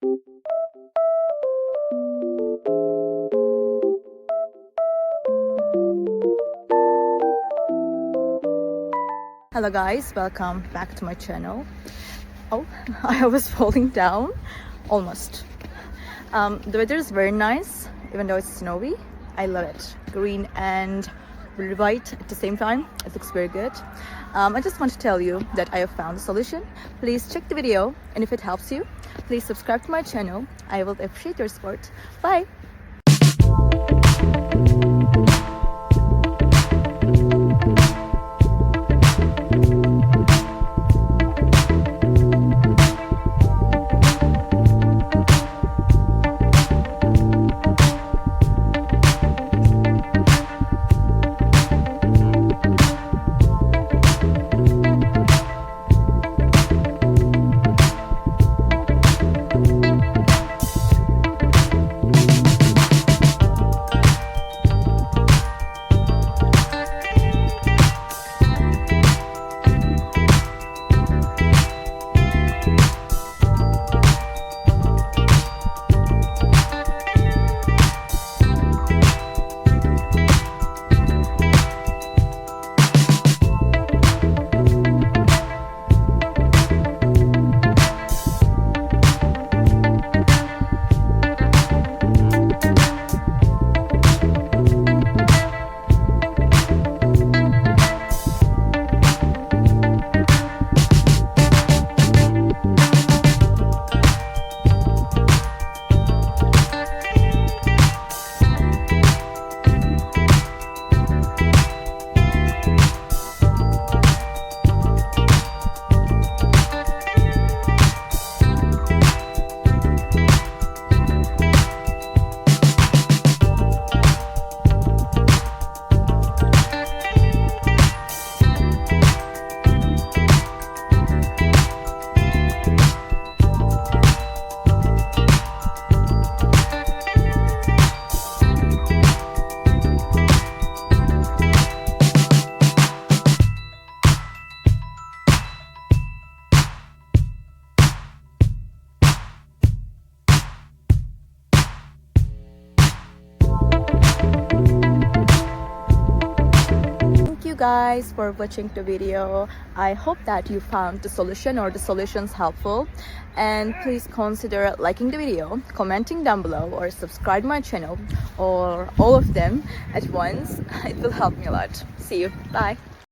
Hello guys, welcome back to my channel. Oh, I was falling down almost. The weather is very nice, even though it's snowy. I love it. Green and really white at the same time. It looks very good. I just want to tell you that I have found a solution. Please check the video, and if it helps you, please subscribe to my channel. I will appreciate your support. Bye! Guys for watching the video. I hope that you found the solution or the solutions helpful, and please consider liking the video, commenting down below, or subscribe my channel, or all of them at once. It will help me a lot. See you. Bye.